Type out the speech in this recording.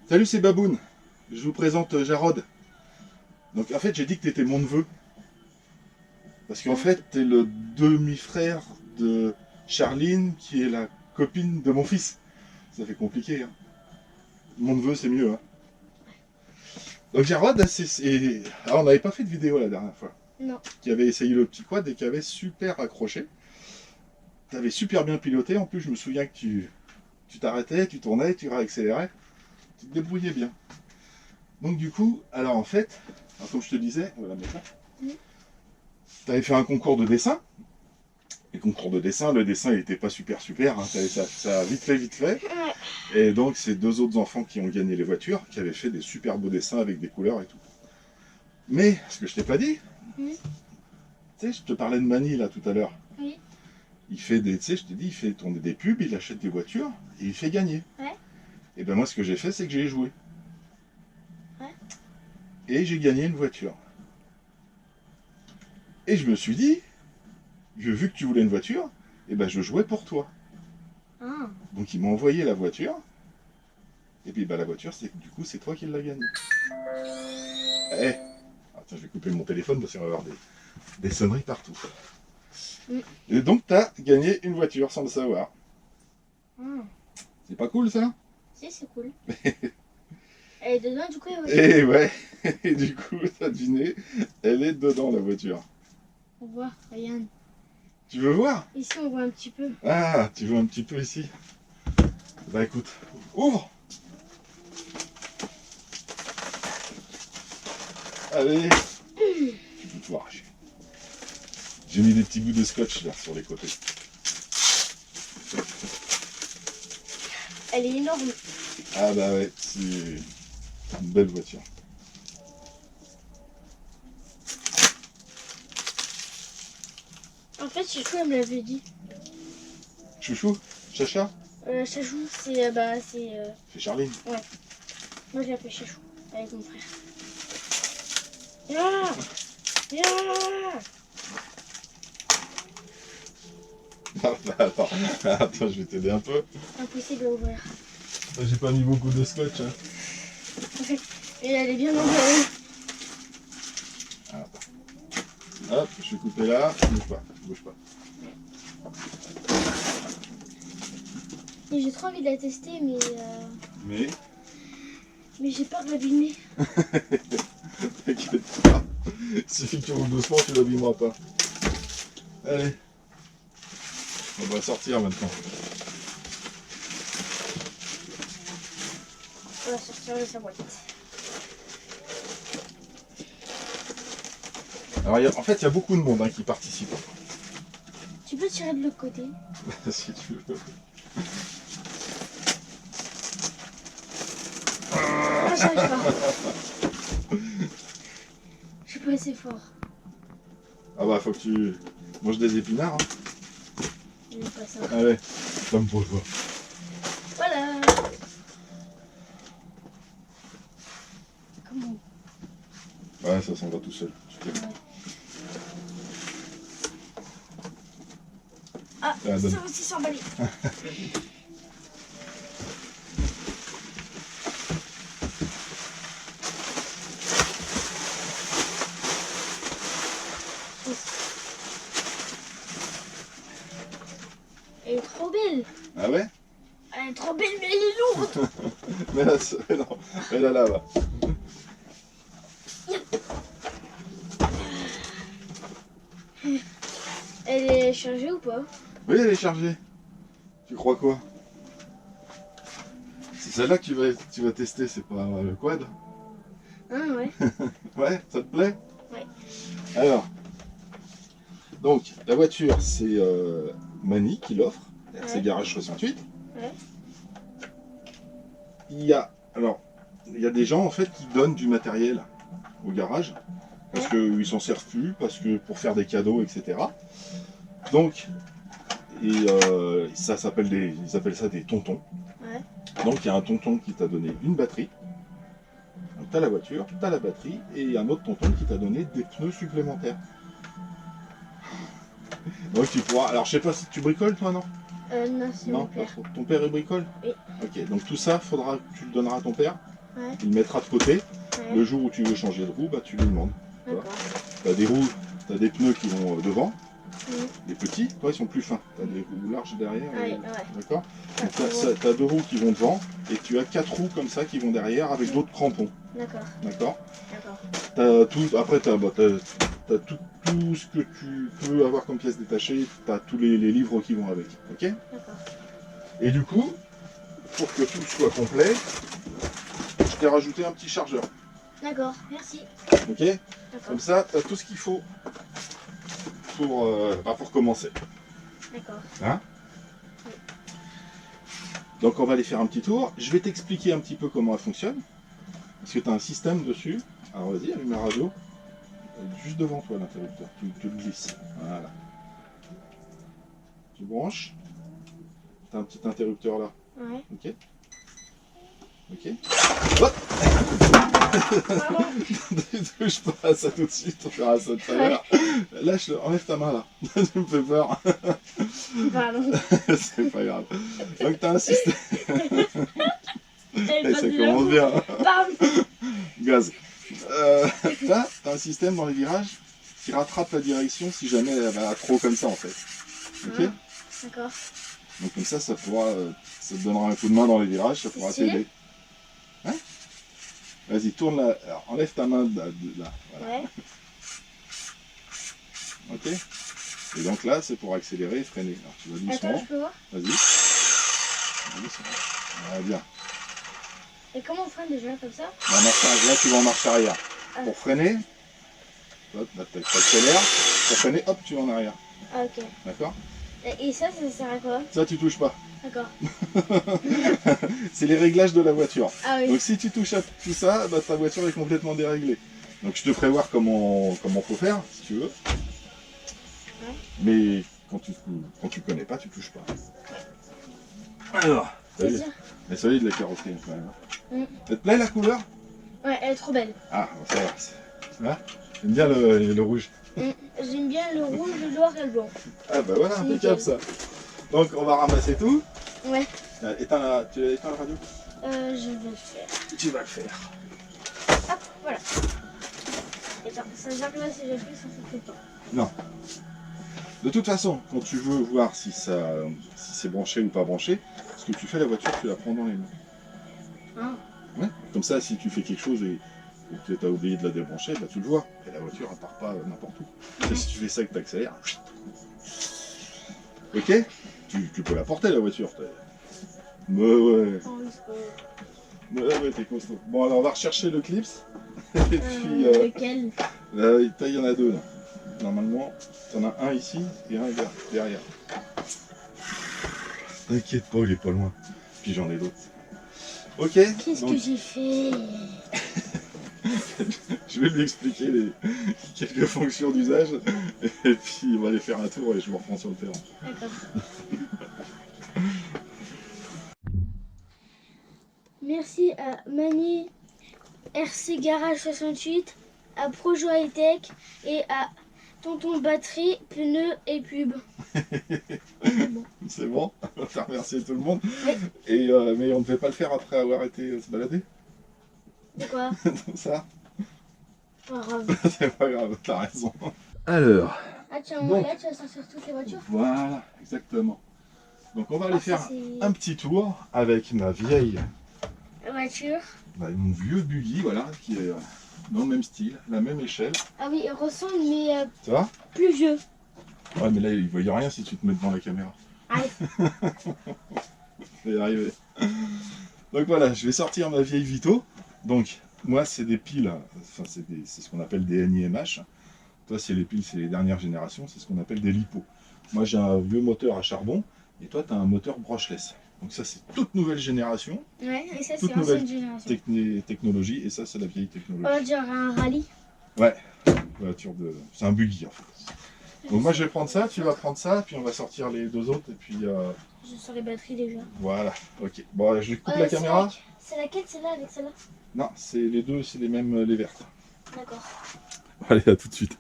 Salut, c'est Baboun. Je vous présente Jarod. Donc en fait, j'ai dit que t'étais mon neveu. Parce qu'en fait, t'es le demi-frère de Charline, qui est la copine de mon fils. Ça fait compliqué, hein. Mon neveu, c'est mieux, hein. Donc Jarod, alors, on n'avait pas fait de vidéo la dernière fois. Non. Qui avait essayé le petit quad et qui avait super accroché. T'avais super bien piloté. En plus, je me souviens que tu t'arrêtais, tu tournais, tu réaccélérais. Tu te débrouillais bien. Donc du coup, alors en fait, comme je te disais, on va la mettre là. Tu avais fait un concours de dessin. Et concours de dessin, le dessin il était pas super, hein. Ça a vite fait. Et donc c'est deux autres enfants qui ont gagné les voitures, qui avaient fait des super beaux dessins avec des couleurs et tout. Mais, ce que je t'ai pas dit, tu sais, je te parlais de Mani là tout à l'heure. Oui. Il fait des, tu sais, je t'ai dit, il fait tourner des pubs, il achète des voitures et il fait gagner. Ouais. Et ben moi ce que j'ai fait, c'est que j'ai joué. Ouais. Et j'ai gagné une voiture. Et je me suis dit, vu que tu voulais une voiture, et ben je jouais pour toi. Ah. Donc il m'a envoyé la voiture. Et puis bah la voiture, du coup c'est toi qui l'as gagnée. Eh, attends, je vais couper mon téléphone parce qu'on va avoir des sonneries partout. Et donc t'as gagné une voiture sans le savoir. C'est pas cool ça? Si, c'est cool. Elle est dedans du coup, Et ouais, et du coup, t'as deviné, elle est dedans la voiture. On voit, regarde. Tu veux voir? Ici on voit un petit peu. Ah, tu vois un petit peu ici? Bah écoute, ouvre! Allez! Tu peux tout arracher. J'ai mis des petits bouts de scotch là sur les côtés. Elle est énorme. Ah bah ouais, c'est une belle voiture. En fait, Chachou, elle me l'avait dit. Chouchou? Chacha? Chachou, c'est C'est Charline. Ouais. Moi, je l'appelle Chachou, avec mon frère. Ah, Ah bah attends, je vais t'aider un peu. impossible à ouvrir. J'ai pas mis beaucoup de scotch. Hein. Et elle est bien emballée. Hop, je vais couper là. Bouge pas. Et j'ai trop envie de la tester, Mais j'ai peur de l'abîmer. t'inquiète pas. Il suffit que tu roules doucement, tu l'abîmeras pas. Allez. On va sortir maintenant. On va sortir de sa boîte. Alors, en fait, il y a beaucoup de monde qui participe. Tu peux tirer de l'autre côté. Si tu veux. Ah, j'arrive pas. Je suis pas assez fort. Ah bah, faut que tu manges des épinards. Hein. J'aime pas ça. Allez, ça me pose pas. Voilà. Comment? Ouais, ça s'en va tout seul. Ah, Ah, donne. ça aussi c'est emballé. Elle est trop belle. Ah ouais? Elle est trop belle, mais elle est lourde. Mais là, non, elle est là-bas. Elle est chargée ou pas? Oui, elle est chargée. Tu crois quoi? C'est celle-là que tu vas tester, c'est pas le quad? Ah ouais. Ouais, ça te plaît? Ouais. Alors, donc, la voiture, c'est Mani qui l'offre. C'est Garage 68. Ouais. Il y a des gens en fait qui donnent du matériel au garage parce qu'ils s'en servent plus, parce que pour faire des cadeaux, etc. Donc, ça s'appelle ils appellent ça des tontons. Ouais. Donc il y a un tonton qui t'a donné une batterie. Donc tu as la voiture, tu as la batterie, et il y a un autre tonton qui t'a donné des pneus supplémentaires. Donc tu pourras. Alors je sais pas si tu bricoles toi, non? Non, c'est Non, mon pas père. trop. Ton père est bricole? Oui. Ok, donc tout ça, faudra que tu le donneras à ton père. Ouais. Il le mettra de côté. Ouais. Le jour où tu veux changer de roue, bah, tu lui demandes. D'accord. T'as des roues, t'as des pneus qui vont devant, Mhm. des petits, toi ils sont plus fins. T'as des roues larges derrière. Ouais, et- ouais. D'accord. Ah, Donc ouais. t'as deux roues qui vont devant et tu as quatre roues comme ça qui vont derrière avec d'autres crampons. D'accord. D'accord. D'accord. T'as tout, après t'as tout ce que tu peux avoir comme pièces détachées, t'as tous les livres qui vont avec. Ok. D'accord. Et du coup, pour que tout soit complet, je t'ai rajouté un petit chargeur. D'accord. Merci. Ok. D'accord. Comme ça, t'as tout ce qu'il faut pour commencer. D'accord. Hein? Donc on va aller faire un petit tour. Je vais t'expliquer un petit peu comment elle fonctionne. Parce que tu as un système dessus. Alors vas-y, allume la radio. Juste devant toi l'interrupteur. Tu le glisses. Voilà. Tu branches. Tu as un petit interrupteur là. Ouais. Ok. Ok. Hop. Pardon. Ne touche pas à ça tout de suite, on verra ça tout à l'heure. Lâche, enlève ta main là. Tu me fais peur. Pardon. C'est pas grave. Donc t'as un système. Elle Ça passe commence bien. Bam. Gaz. T'as un système dans les virages qui rattrape la direction si jamais elle va trop comme ça en fait. Ok. Ah, d'accord. Donc comme ça pourra, ça te donnera un coup de main dans les virages, ça pourra Stylé. t'aider. Hein? Vas-y, tourne là. Alors, enlève ta main de là. Voilà. Ouais. Ok. Et donc là, c'est pour accélérer et freiner. Alors tu vas doucement. Attends, je peux voir. Vas-y. Doucement. Voilà, bien. Et comment on freine déjà comme ça? Là, tu vas en marche arrière. Ah. Pour freiner, hop, là, tu accélères. Pour freiner, hop, tu vas en arrière. Ah, ok. D'accord? Et ça sert à quoi? Ça, tu touches pas. D'accord. C'est les réglages de la voiture. Ah oui. Donc si tu touches à tout ça, bah, ta voiture est complètement déréglée. Donc je te ferai voir comment faut faire, si tu veux. Ouais. Mais quand tu connais pas, tu touches pas. Alors, t'as vu? C'est-à-dire? Elle est solide la carrosserie quand même. Mm. Ça te plaît la couleur? Ouais, elle est trop belle. Ah, ça va. Hein? J'aime bien le rouge. J'aime bien le rouge, le noir et le blanc. Ah bah voilà, C'est impeccable ça. nickel. Donc on va ramasser tout. Ouais. Tu as éteint la radio? Je vais le faire. Tu vas le faire. Hop, voilà. Attends, ça veut dire que là, si j'appuie, ça ne fait pas. Non. De toute façon, quand tu veux voir si c'est branché ou pas branché, ce que tu fais, la voiture, tu la prends dans les mains. Ah. Ouais. Comme ça, si tu fais quelque chose et que tu as oublié de la débrancher, bah, tu le vois. Et la voiture, elle part pas n'importe où. Et si tu fais ça et que tu accélères, ok, tu peux la porter, la voiture. Mais ouais. Oh, oui, c'est pas... Ouais, t'es costaud. Bon, alors on va rechercher le clips. Et puis, lequel? là, il y en a deux là. Normalement, t'en as un ici et un derrière. T'inquiète pas, il est pas loin. Puis j'en ai d'autres. Ok. Qu'est-ce que j'ai fait? Je vais lui expliquer quelques fonctions d'usage. Et puis on va aller faire un tour et je vous reprends sur le terrain. D'accord. Merci à Mani RC Garage 68, à Projo High Tech et à Tonton Batterie, Pneus et Pub. Bon. C'est bon. On va faire remercier tout le monde. Oui. Et, mais on ne devait pas le faire après avoir été se balader. De quoi? Ça, Pas grave. c'est pas grave, t'as raison. Alors, Ah tiens, Donc. là tu vas sortir toutes les voitures. voilà, exactement. Donc on va aller faire Ça, c'est un petit tour avec ma vieille, la voiture. mon vieux buggy, voilà, qui est dans le même style, la même échelle. Ah oui, il ressemble mais Ça va? plus vieux. Ouais, mais là, il ne voyait rien si tu te mets devant la caméra. Allez. Je vais y arriver. Donc voilà, je vais sortir ma vieille Vito. Donc, moi, c'est des piles, enfin, c'est ce qu'on appelle des NIMH. Toi, c'est les piles, c'est les dernières générations, c'est ce qu'on appelle des LiPo. Moi, j'ai un vieux moteur à charbon, et toi, tu as un moteur brushless. Donc ça, c'est toute nouvelle génération, Ouais, et ça c'est Toute nouvelle l'ancienne génération. technologie, et ça, c'est la vieille On technologie. va dire un rallye. Voiture de... C'est un buggy, en fait. Donc moi, je vais prendre ça, tu vas prendre ça, puis on va sortir les deux autres, et puis... Je sors les batteries déjà. Voilà, ok. Bon, je coupe la caméra. C'est laquelle celle-là avec celle-là? Non, c'est les deux, c'est les mêmes, les vertes. D'accord. Allez, à tout de suite.